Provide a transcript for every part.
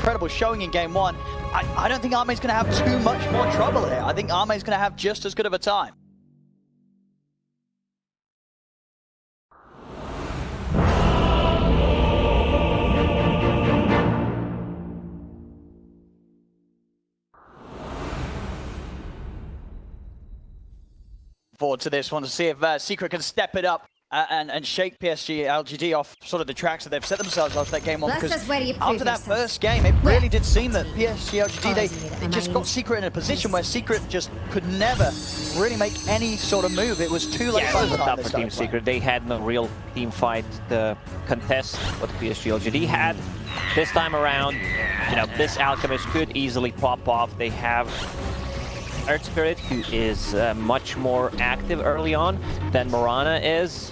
incredible showing in game one. I don't think Arme's going to have too much more trouble here. I think Arme's going to have just as good of a time. Forward to this one to see if Secret can step it up and shake PSG.LGD off sort of the tracks that they've set themselves after that game one. Because after that first game, it really did seem that PSG.LGD, they just got Secret in a position where Secret just could never really make any sort of move. It was too late. Yeah, it was tough for Team Secret. They had no real team fight to contest what PSG.LGD had. This time around, you know, this Alchemist could easily pop off. They have Earth Spirit, who is much more active early on than Mirana is.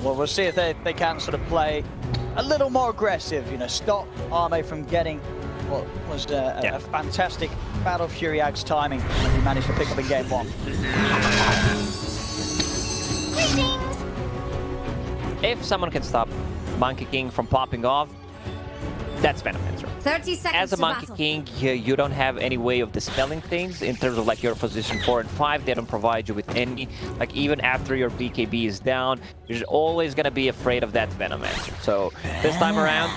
Well, we'll see if they can sort of play a little more aggressive, you know, stop Arme from getting what was a fantastic Battle Fury Ag's timing that he managed to pick up in game one. If someone can stop Monkey King from popping off, that's Venomancer. 30 seconds As a Monkey King, you don't have any way of dispelling things in terms of like your position 4 and 5. They don't provide you with any, like even after your BKB is down, you're always gonna be afraid of that Venomancer. So this time around,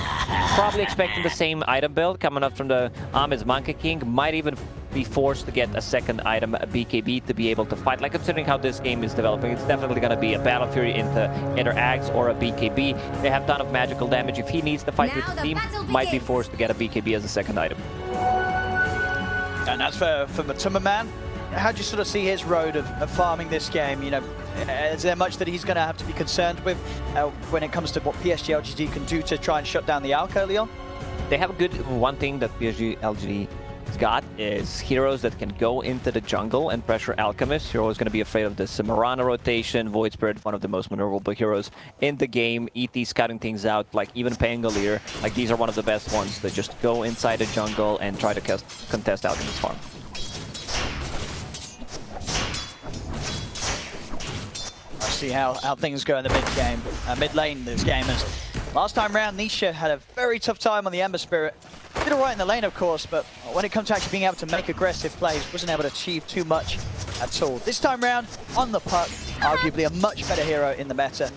probably expecting the same item build coming up from the Arme's Monkey King. Might even be forced to get a second item, a BKB, to be able to fight. Like considering how this game is developing, it's definitely gonna be a Battle Fury into either Ags or a BKB. They have a ton of magical damage. If he needs to fight with the team, might be forced to get a BKB as a second item. And as for Matumbaman, how do you sort of see his road of farming this game? You know, is there much that he's going to have to be concerned with when it comes to what PSG.LGD can do to try and shut down the Alk early on? They have a good one thing that PSG.LGD got is heroes that can go into the jungle and pressure Alchemists. You're always going to be afraid of this Mirana rotation, Void Spirit, one of the most maneuverable heroes in the game, ET scouting things out, like even Pangolier, like these are one of the best ones that just go inside the jungle and try to contest Alchemist farm. Let's see how things go in the mid lane this game. As last time round, Nisha had a very tough time on the Ember Spirit. Did all right in the lane, of course, but when it comes to actually being able to make aggressive plays, wasn't able to achieve too much at all. This time round, on the puck, arguably a much better hero in the meta.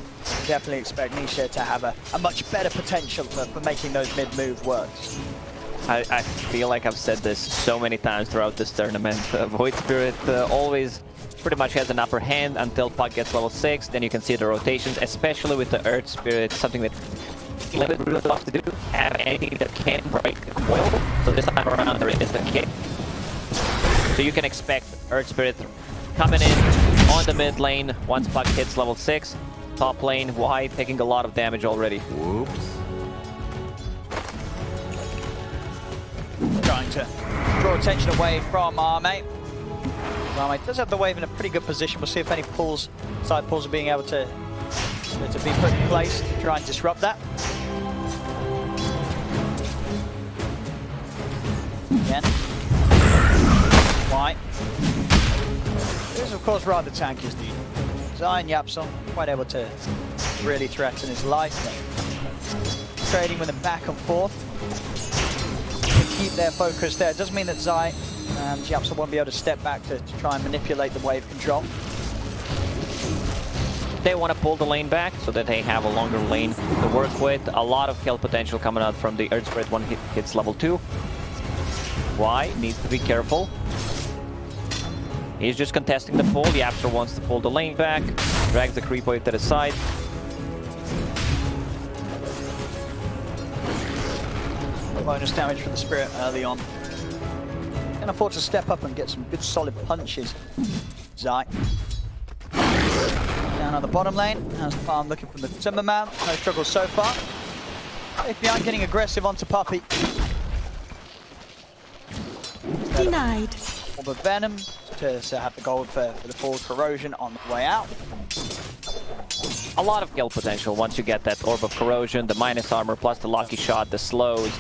Definitely expect Nisha to have a much better potential for making those mid-move works. I feel like I've said this so many times throughout this tournament. Void Spirit always pretty much has an upper hand until puck gets level 6. Then you can see the rotations, especially with the Earth Spirit, something that Limited really loves to do, have anything that can break the coil. So this time around there is the kick. So you can expect Earth Spirit coming in on the mid lane once puck hits level 6. Top lane, wide, taking a lot of damage already. Whoops. Trying to draw attention away from Arme. Arme does have the wave in a pretty good position. We'll see if any pulls, side pulls are being able to be put in place to try and disrupt that. Again. White. It is of course rather tanky as the Zai and Yapson quite able to really threaten his life. Trading with him back and forth to keep their focus there. It doesn't mean that Zai and Yapson won't be able to step back to try and manipulate the wave control. They want to pull the lane back so that they have a longer lane to work with. A lot of kill potential coming out from the Earth Spirit when he hits level 2. Why? Needs to be careful. He's just contesting the pull. Yapster wants to pull the lane back, drags the creep wave to the side. Bonus damage from the Spirit early on. Can afford to step up and get some good solid punches. Zai. Down on the bottom lane, how's the farm looking from the Timberman? No struggles so far. API getting aggressive onto Puppy. Denied. Orb of Venom to have the gold for the forward corrosion on the way out. A lot of kill potential once you get that Orb of Corrosion, the minus armor plus the lucky shot, the slows.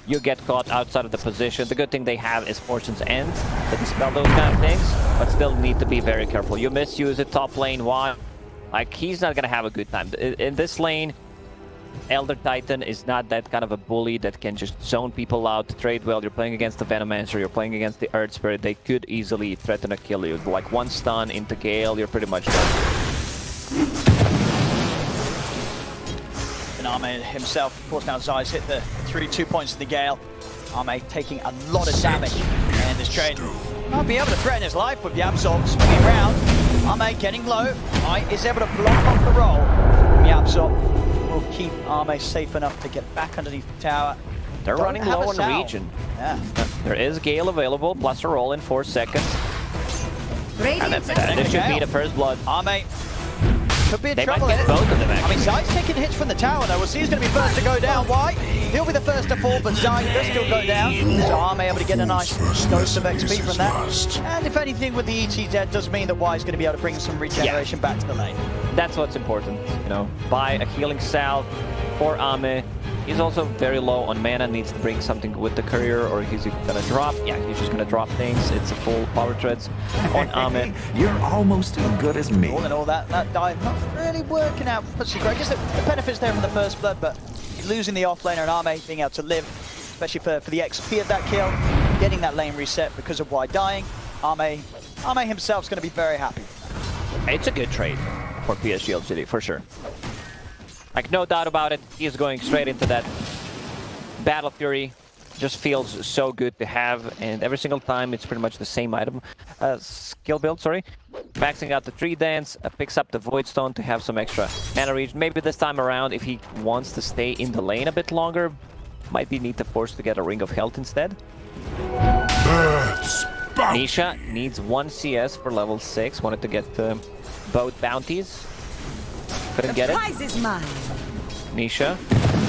You get caught outside of the position. The good thing they have is Fortune's End to dispel those kind of things, but still need to be very careful. You misuse it top lane, why? Like, he's not gonna have a good time. In this lane, Elder Titan is not that kind of a bully that can just zone people out, trade well. You're playing against the Venomancer, you're playing against the Earth Spirit. They could easily threaten to kill you. Like one stun into Gale, you're pretty much done. And Arme himself, of course, now Zai's hit the 2 points in the Gale. Arme taking a lot of damage in this trade. I'll be able to threaten his life with the Absol swinging around. Arme getting low. Knight is able to block off the roll. The Absol will keep Arme safe enough to get back underneath the tower. They're running low on the region. Yeah. There is Gale available, plus a roll in 4 seconds. And this should be the first blood. Arme could be in They trouble. might get both of them, I actually. mean, Zai's taking hits from the tower, though. We'll see who's going to be first to go down. Why? He'll be the first to fall, but Zai does still go down. So Arme able to get a nice dose of XP from that. And if anything, with the ET dead, does mean that Y is going to be able to bring some regeneration back to the lane. That's what's important, you know. Buy a healing salve for Arme. He's also very low on mana, needs to bring something with the courier, or he's gonna drop. Yeah, he's just gonna drop things. It's a full power treads on Arme. You're almost as good as me. All in all, that dive not really working out for Secret. I guess the benefit's there from the first blood, but losing the offlaner and Arme being able to live, especially for the XP of that kill, getting that lane reset because of Y dying, Arme himself's going to be very happy. It's a good trade for PSG.LGD, for sure. Like, no doubt about it, he's going straight into that Battle Fury. Just feels so good to have, and every single time it's pretty much the same item, skill build, sorry. Maxing out the 3 dance, picks up the Void Stone to have some extra mana reach. Maybe this time around, if he wants to stay in the lane a bit longer, might be need to force to get a Ring of Health instead. Nisha needs 1 CS for level 6, wanted to get both bounties. Couldn't get it. The prize is mine. Nisha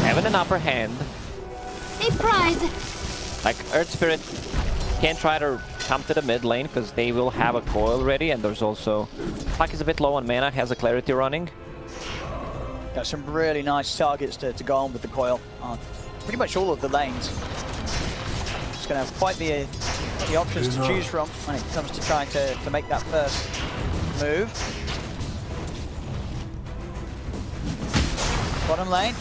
having an upper hand. A prize. Like, Earth Spirit can try to come to the mid lane because they will have a coil ready, and there's also... Puck is a bit low on mana, has a clarity running. Got some really nice targets to go on with the coil on pretty much all of the lanes. It's going to have quite the options to choose from when it comes to trying to make that first move. Bottom lane,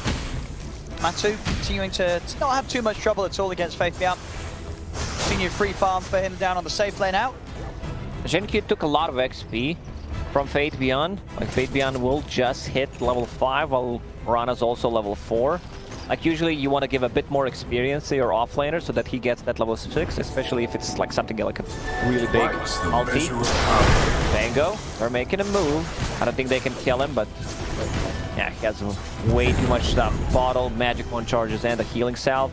Matu continuing to not have too much trouble at all against Faith Beyond. Continue free farm for him down on the safe lane out. Genki took a lot of XP from Fate Beyond. Like, Fate Beyond will just hit level 5 while Rana's also level 4. Like, usually you want to give a bit more experience to your offlaner so that he gets that level 6, especially if it's like something like a really big ulti. Bango, they're making a move. I don't think they can kill him, but yeah, he has way too much stuff. Bottle, Magic 1 charges, and a healing salve.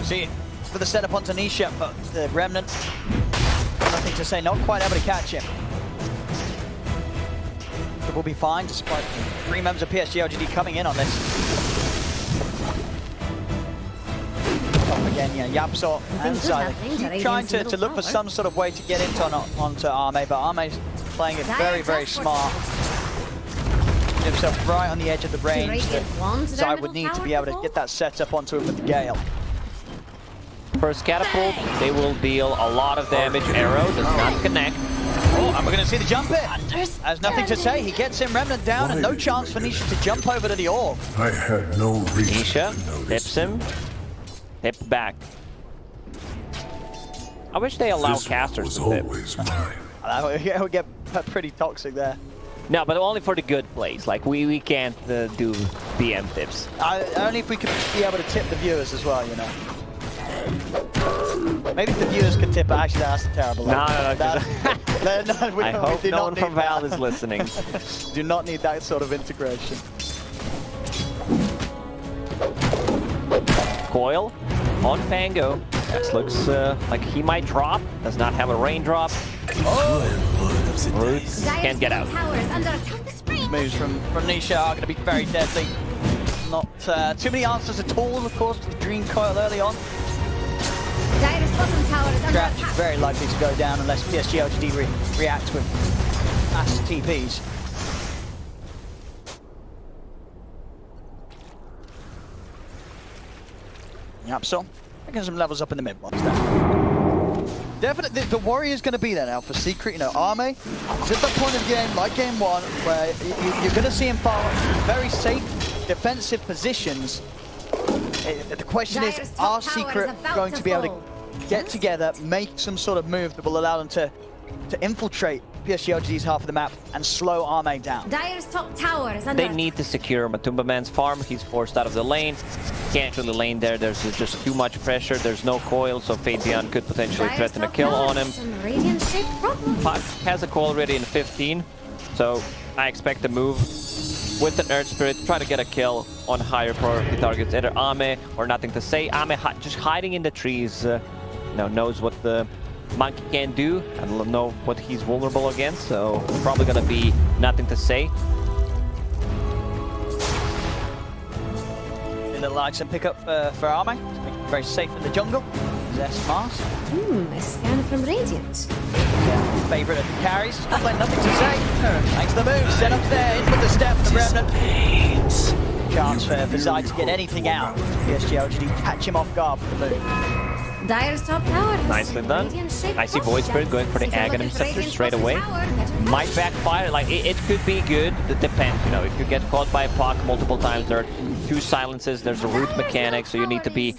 See, for the setup on Tanisha, but the Remnant, nothing to say, not quite able to catch him. It will be fine, despite 3 members of PSG.LGD coming in on this. Again, yeah, Yapsor and Zai keep trying to look for some sort of way to get onto Arme, but Arme's playing it very, very smart. Himself right on the edge of the range that Zai would need to be able to get that setup onto him with the Gale. First catapult, they will deal a lot of damage. Arrow does not connect. Oh, and we're going to see the jump hit. Has nothing to say. He gets him Remnant down, and no chance for Nisha to jump over to the orb. I had no reason Nisha to notice. tips him. Tip back. I wish they allow This casters was to tip. always mine. It would get pretty toxic there. No, but only for the good plays. Like, we can't do BM tips. Only if we could be able to tip the viewers as well, you know. Maybe if the viewers could tip, but actually that's terrible. No. I hope no one from Val is listening. Do not need that sort of integration. Coil on Pango. This looks like he might drop. Does not have a raindrop. Root can't get out. Moves from Nisha are going to be very deadly. Not too many answers at all, of course, to the Dream Coil early on. Scratch is very likely to go down unless PSG.LGD reacts with fast TPs. Yep, so getting some levels up in the mid ones there. Definitely, the Warrior's going to be there now for Secret. You know, Arme is at that point of the game, like game 1, where you're going to see him farm very safe defensive positions. The question is, are Secret going to be able to get together, make some sort of move that will allow them to infiltrate PSG.LGD's half of the map and slow Arme down? Dire's top tower is under They need to secure Matumba Man's farm. He's forced out of the lane. Can't really lane there. There's just too much pressure. There's no coil, so Fade Beyond could potentially threaten a kill on him. Puck has a coil ready in 15, so I expect a move with the Earth Spirit to try to get a kill on higher priority targets, either Ame or Nothing to Say. Ame just hiding in the trees, knows what the Monkey can do. I don't know what he's vulnerable against, so probably gonna be Nothing to Say. A little action pickup for Arme, to make him very safe in the jungle. Possess Mars. A scan from Radiant. Favorite of the carries. Not like Nothing to Say. Thanks to the move. Set up there. In with the step. The Remnant. Chance for Zai to get anything out. PSG.LGD catch him off guard for the move. Dire's top tower. Nicely done. I see Void Spirit going for the Aghanim Scepter straight away. Might backfire. Like it could be good. It depends. If you get caught by a Puck multiple times, there are 2 silences. There's a root mechanic, so you need to be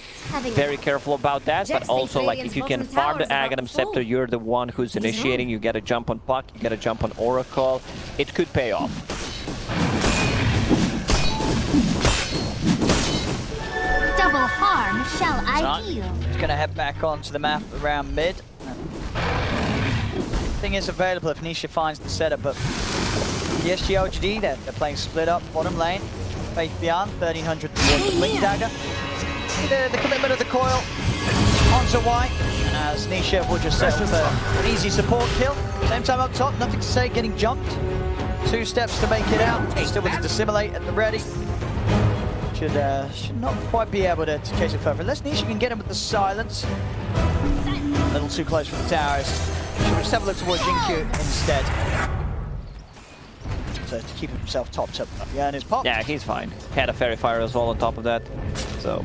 very careful about that. But also, like if you can farm the Aghanim Scepter, you're the one who's initiating. You get a jump on Puck. You get a jump on Oracle. It could pay off. Double harm shall I deal. He's going to head back onto the map around mid. Thing is available if Nisha finds the setup, but PSG.LGD, they're playing split up bottom lane. Faith Beyond, 1300 towards the Blink Dagger. The commitment of the coil onto White, as Nisha will just settle for an easy support kill. Same time up top, Nothing to Say, getting jumped. 2 steps to make it out. Still with the Dissimulate at the ready. Should not quite be able to chase it further. Unless Nisha can get him with the silence. A little too close for the towers. Should just have a look towards Jinkyu instead. So to keep himself topped up. Yeah, and his pop. Yeah, he's fine. Had a Fairy Fire as well on top of that. So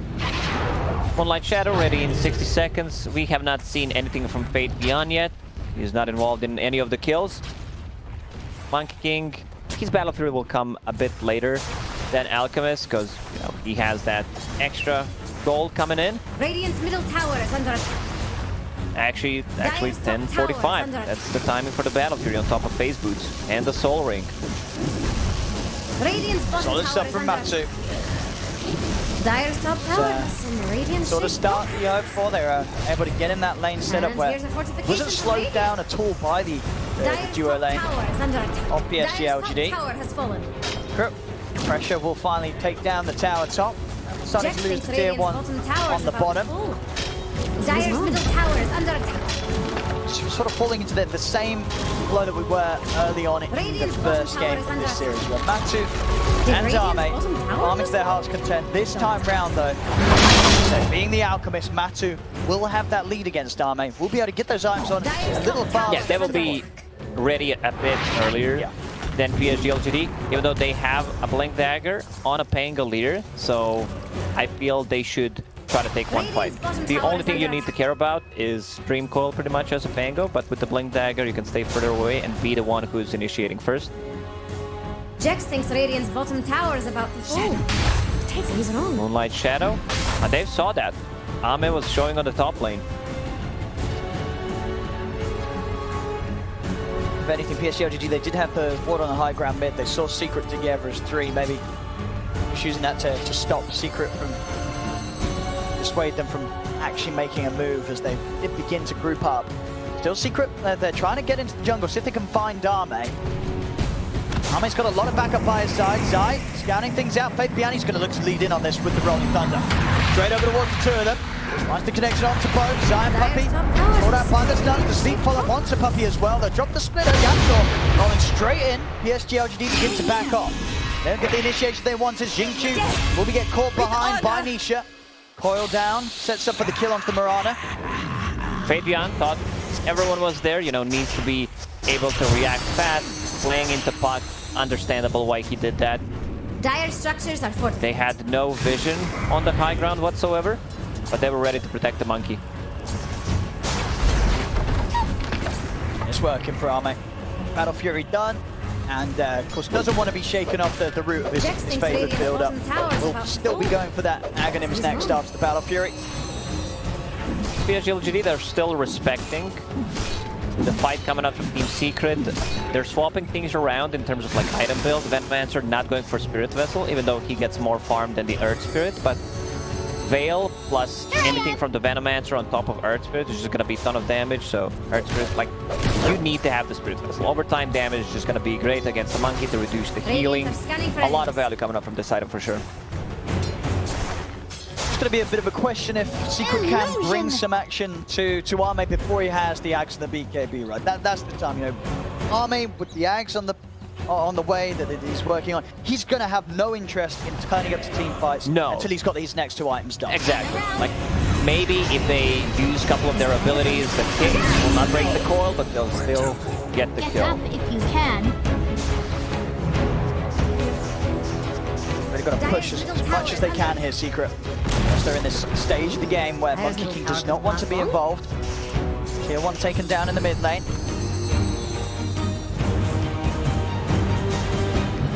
Moonlight Shadow ready in 60 seconds. We have not seen anything from Fate Beyond yet. He's not involved in any of the kills. Monkey King, his Battle Fury will come a bit later than Alchemist, because he has that extra gold coming in. Radiant's middle tower is under attack. Actually 10:45. That's the timing for the Battle Fury on top of Phase Boots and the Soul Ring. Radiant's bottom Solid tower stuff is from under Matsu. attack. Dire's top tower is in Radiant Sort of start the hope for. They were able to get in that lane setup where wasn't slowed down at all by the duo lane of PSG.LGD. Tower has fallen. Pressure will finally take down the tower top. Starting to lose the tier 1 on the bottom. Dire's middle tower is under attack. Sort of falling into the same blow that we were early on in the first game of this series. Where Matsu and Arme to their heart's content. This time round though, so being the Alchemist, Matsu will have that lead against Arme. We'll be able to get those items on a little faster. Yeah, they will be ready a bit earlier than PSG.LGD, even though they have a Blink Dagger on a Pangolier, so I feel they should try to take one fight. The only thing you need to care about is Stream Coil pretty much as a Pango, but with the Blink Dagger you can stay further away and be the one who's initiating first. Jax thinks Radiant's bottom tower is about to fall. He's wrong. Moonlight Shadow, and they saw that. Ame was showing on the top lane. If anything, PSG.LGD, they did have the ward on the high ground mid. They saw Secret together as 3, maybe just using that to stop Secret from, dissuade them from actually making a move as they did begin to group up. Still Secret, they're trying to get into the jungle, see if they can find Arme. Arme's got a lot of backup by his side. Zai scouting things out. Faith Beyond, he's going to look to lead in on this with the Rolling Thunder. Straight over towards the 2 of them. Finds the connection onto both. Zai and Puppey. Caught out by this done. The sleep follow-up onto Puppey as well. They'll drop the splitter. Yamsor rolling straight in. PSG.LGD begin to back off. They don't get the initiation they wanted. Jinkyu will be get caught behind by Nisha. Coil down. Sets up for the kill onto the Mirana. Fade Beyond thought everyone was there, needs to be able to react fast. Playing into Puck, understandable why he did that. Dire structures are fortified. They had no vision on the high ground whatsoever, but they were ready to protect the monkey. It's working for Arme. Battle Fury done. And of course doesn't want to be shaken off the root of his favourite build-up. Will still be going for that Aghanims next after the Battle Fury. PSG.LGD, they're still respecting the fight coming up from Team Secret. They're swapping things around in terms of like item build. Venomancer not going for Spirit Vessel, even though he gets more farm than the Earth Spirit, but Veil plus anything from the Venomancer on top of Earth Spirit is just going to be a ton of damage. So Earth Spirit, like, you need to have the Spirit Vessel. Overtime damage is just going to be great against the Monkey to reduce the healing. A lot of value coming up from this item for sure. It's going to be a bit of a question if Secret can bring some action to Arme before he has the Ags and the BKB, right? That's the time, you know. Arme with the Ags on the way that he's working on, he's going to have no interest in turning up to team fights until he's got these next two items done. Exactly. Like, maybe if they use a couple of their abilities, the Kings will not break the coil, but they'll still get the kill. Up if you can. They've got to push as much as they can here, Secret. As they're in this stage of the game where Monkey King does not want to be involved. Tier 1 taken down in the mid lane.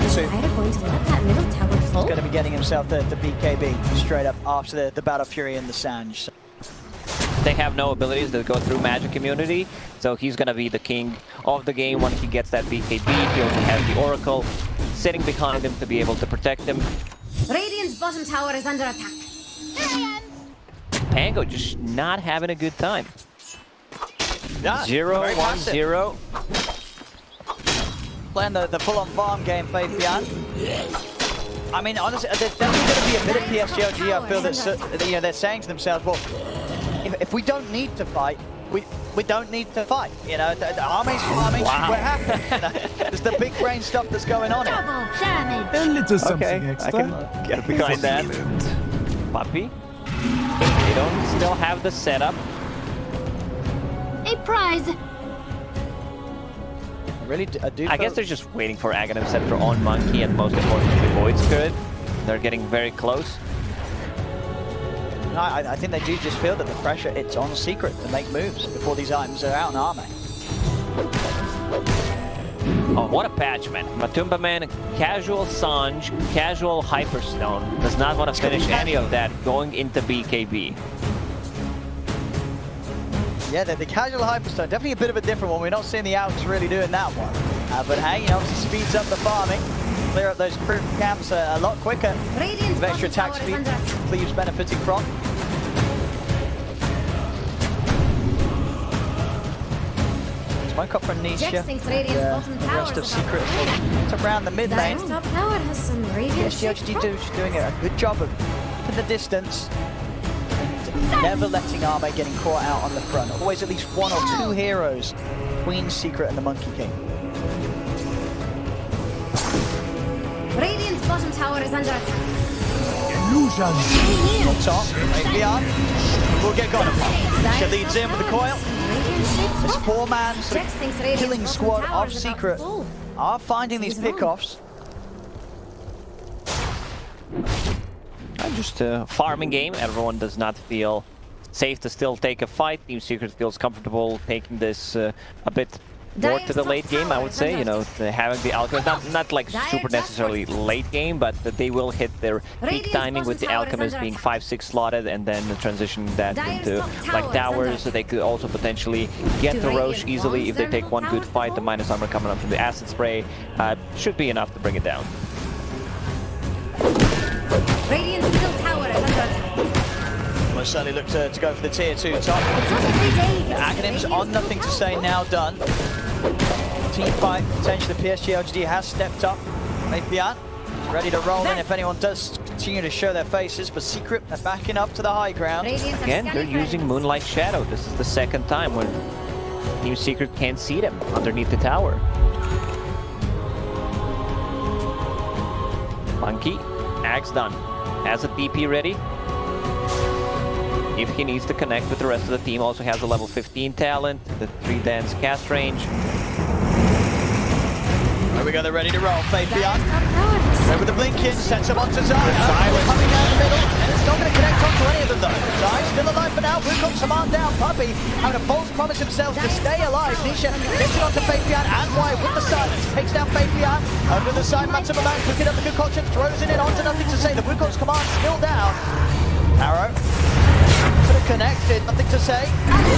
Is Pyra going to let that middle tower fall? He's going to be getting himself the BKB straight up after the Battle Fury and the Sange. So. They have no abilities that go through magic immunity, so he's going to be the king of the game when he gets that BKB. He also has the Oracle sitting behind him to be able to protect him. Radiant's bottom tower is under attack. Pango just not having a good time. Yeah, 0-1-0. Playing the full-on farm game, Fabian. I mean, honestly, there's definitely going to be a bit of PSG.LGD. I feel that, you know, they're saying to themselves, well, if we don't need to fight, we don't need to fight. You know, the army's farming, we're happy. There's the big brain stuff that's going on here. Double damage. A little something extra. I can get behind that. Puppy. They don't still have the setup. A prize. I guess they're just waiting for Aghanim Scepter on Monkey and most importantly Void Spirit. They're getting very close. No, I think they do just feel that the pressure, it's on Secret to make moves before these items are out in Arme. Oh, what a patch, man. Matumba Man, casual Sange, casual Hyperstone. Does not want to finish any of that going into BKB. Yeah, the casual Hyperstone, definitely a bit of a different one. We're not seeing the Alps really doing that one. But hey, you know, obviously speeds up the farming. Clear up those crew camps a lot quicker. With extra attack speed, Cleave's benefiting from. Smoke up from Nisha. The rest of Secret to around the mid lane. PSG.LGD doing a good job of to the distance. Never letting Arme getting caught out on the front. Always at least one or two heroes between Secret and the Monkey King. Radiant's bottom tower is under attack. Illusion. On top, Fabian will get gone upon. She leads in with the coil. This four-man sort of killing squad of Secret are finding these pickoffs. Just a farming game. Everyone does not feel safe to still take a fight. Team Secret feels comfortable taking this a bit more to the late game, I would say. You know, having the Alchemist, not like super necessarily late game, but that they will hit their peak timing with the Alchemist being 5-6 slotted and then transitioning that into like towers. So they could also potentially get the Roche easily if they take one good fight. The minus armor coming up from the acid spray should be enough to bring it down. Radiant's middle tower is under attack. Most certainly look to go for the tier 2 top. Aghanim's on nothing to say, now done. Team fight, potentially the PSG.LGD has stepped up. Fabian is ready to roll in if anyone does continue to show their faces, but Secret are backing up to the high ground. Again, they're using Moonlight Shadow. This is the second time when Team Secret can't see them underneath the tower. Monkey, Axe done. Has a DP ready. If he needs to connect with the rest of the team, also has a level 15 talent, the 3 dance cast range. There we go, they're ready to roll. Fabian. There with the blink in, sets him onto Zaya. Coming down the middle, and it's not going to connect onto any of them though. Zaya's still alive for now, Wukong's Saman down, Puppey having a false promise himself to stay alive. Nisha gets it onto Fabian and Wyatt with the silence. Takes down Fabian. Over the side, Matsumaman picking up the concoction, throws it in onto Nothing to Say. The Wukong's command still down. Arrow. Could have connected, Nothing to Say.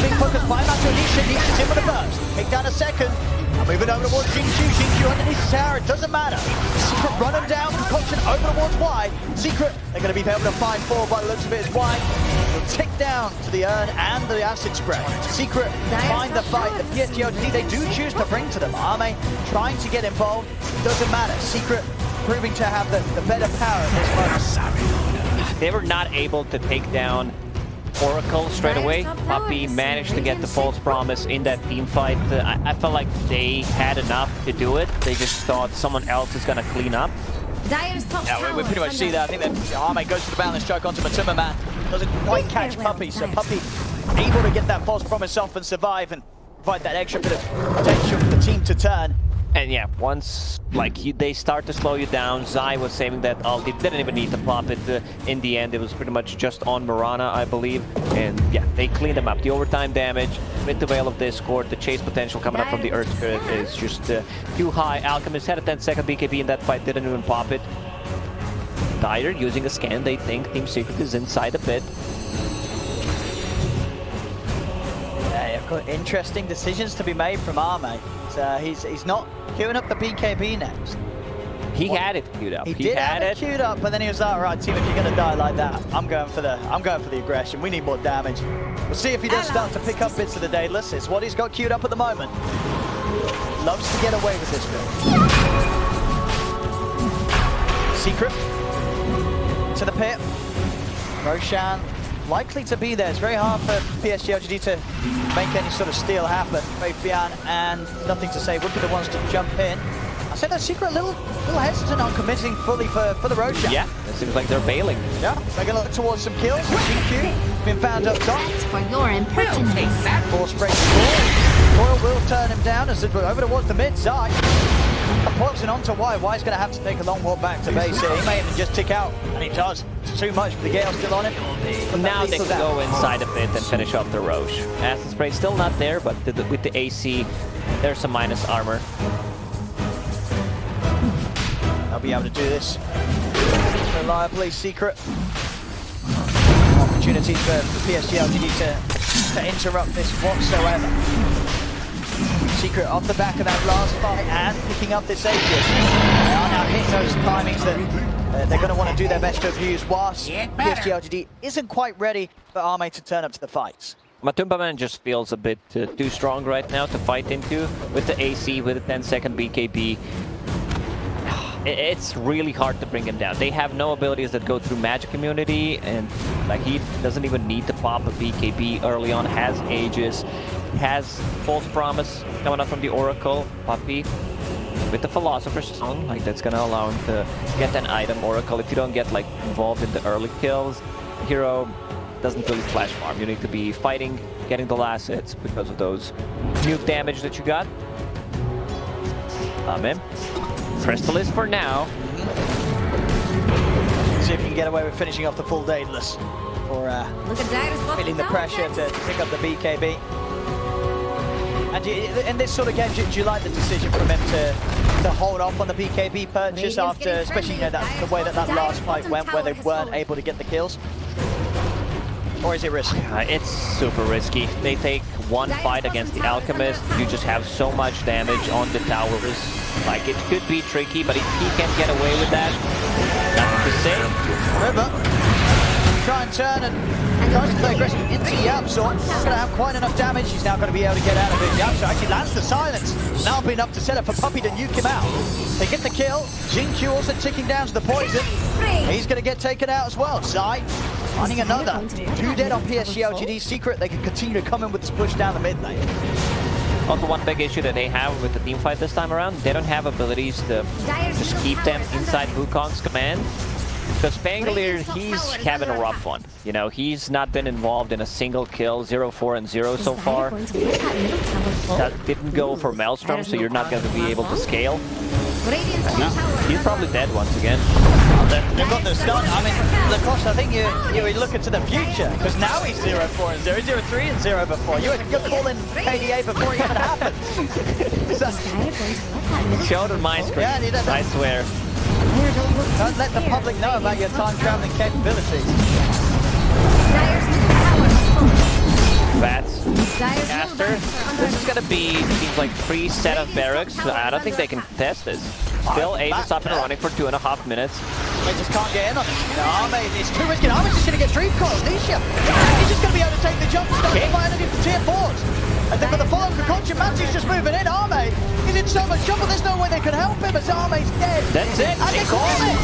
Being focused by Matsu. Nisha's in with a burst. Take down a second. Moving over towards Xingqiu. Xingqiu underneath his tower, it doesn't matter. Secret run him down, concoction over towards Y. Secret, they're going to be able to find 4 by the looks of it as Y will tick down to the urn and the acid spray. Secret find the fight. The PSG.LGD, they do choose to bring to them. Arme trying to get involved, doesn't matter. Secret proving to have the better power at this moment. They were not able to take down Oracle straight away. Puppey managed to get the false promise in that team fight. I felt like they had enough to do it. They just thought someone else is going to clean up. Yeah, we pretty much see that. I think that Arme goes for the balance strike onto Matsumaman. Doesn't quite catch Puppey, so Puppey able to get that false promise off and survive and provide that extra bit of potential for the team to turn. And yeah, once they start to slow you down, Zai was saving that ult. He didn't even need to pop it. In the end, it was pretty much just on Mirana, I believe. And yeah, they cleaned them up. The overtime damage with the Veil of Discord, the chase potential coming up from the Earth Spirit is just too high. Alchemist had a 10-second BKB in that fight, didn't even pop it. Dire using a scan, they think Team Secret is inside the pit. Got interesting decisions to be made from Arme. He's not queuing up the BKB next. He had it queued up. He did have it queued up, but then he was like, right, team, if you're gonna die like that, I'm going for the aggression. We need more damage. We'll see if he does start to pick up bits of the Daedalus. It's what he's got queued up at the moment. Loves to get away with this build. Secret to the pit. Roshan likely to be there. It's very hard for PSG.LGD to make any sort of steal happen. Fabian and Nothing to Say would be the ones to jump in. I said that Secret a little hesitant on committing fully for the Roshan. Yeah, it seems like they're bailing. Yeah, they're going to look towards some kills. Xingqiu been found up top. For your impertinence. Force breaks the ball. Coil will turn him down as it over towards the mid side. Poison onto Y. Y's going to have to take a long walk back to base here. He may even just tick out, and he does. It's too much for the Gale still on him. But now they can go inside a bit and finish off the Roche. Acid Spray still not there, but with the AC, there's some minus armor. They'll be able to do this reliably. Secret. Opportunity for PSG.LGD to interrupt this whatsoever. Secret off the back of that last fight and picking up this Aegis. They are now hitting those timings that they're going to want to do their best to abuse whilst PSG.LGD isn't quite ready for Arme to turn up to the fights. Matsumaman just feels a bit too strong right now to fight into with the AC, with a 10-second BKB. It's really hard to bring him down. They have no abilities that go through magic immunity, and he doesn't even need to pop a BKB early on. Has Aegis, has false promise coming up from the Oracle. Puppey with the Philosopher's Stone, that's gonna allow him to get an item. Oracle, if you don't get involved in the early kills, the hero doesn't really flash farm. You need to be fighting, getting the last hits because of those nuke damage that you got. Amen. Crystallis for now. See if you can get away with finishing off the full Daedalus for feeling the pressure to pick up the BKB. And in this sort of game, do you like the decision from him to hold off on the BKB purchase after, especially the way that last fight went, where they weren't able to get the kills? Or is it risky? It's super risky. They take one fight against the Alchemist, you just have so much damage on the towers. It could be tricky, but if he can get away with that, nothing to say. Remember, try and turn and tries to play aggressive into Yapzor. He's going to have quite enough damage. He's now going to be able to get out of it. Yapzor actually lands the silence. Now been up to set up for Puppey to nuke him out. They get the kill. Xingqiu also ticking down to the poison. He's going to get taken out as well. Zai finding another. 2 dead on PSG.LGD. Secret, they can continue to come in with this push down the mid lane. Also, one big issue that they have with the team fight this time around, they don't have abilities to just keep them inside Wukong's command. Because Pangolier, he's having a rough one. He's not been involved in a single kill, 0-4 and 0 so far. That didn't go for Maelstrom, so you're not going to be able to scale. He's probably dead once again. They've got the stun. I mean, Lacoste, I think you're looking to the future, because now he's 0-4 and 0-0-3 and 0 before. You're calling KDA before it even happened. Showed on my screen, Yeah, I swear. Don't let the public know about your time-traveling capabilities. Bats. Caster. This is gonna be, seems like 3 set of barracks. I don't think they can test this. Still, Ace is up and running for 2.5 minutes. They just can't get in on it. You know, Arme, it's too risky. Arme's just going to get dream caught. Nisha, he's just going to be able to take the jump and start to fight underneath the tier 4s. And then with the follow-up for Concha, Matsy's just moving in. Arme, he's in so much trouble, there's no way they can help him as Arme's dead. That's it. And they call it.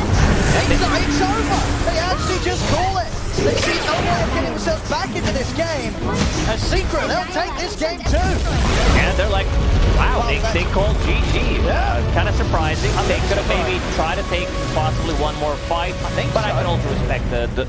It's over. They actually just call it. They see no way of getting themselves back into this game. A secret, they'll take this game too. And they're like, wow, they called GG. Kind of surprising. They could have maybe tried to take possibly one more fight, but I can also respect the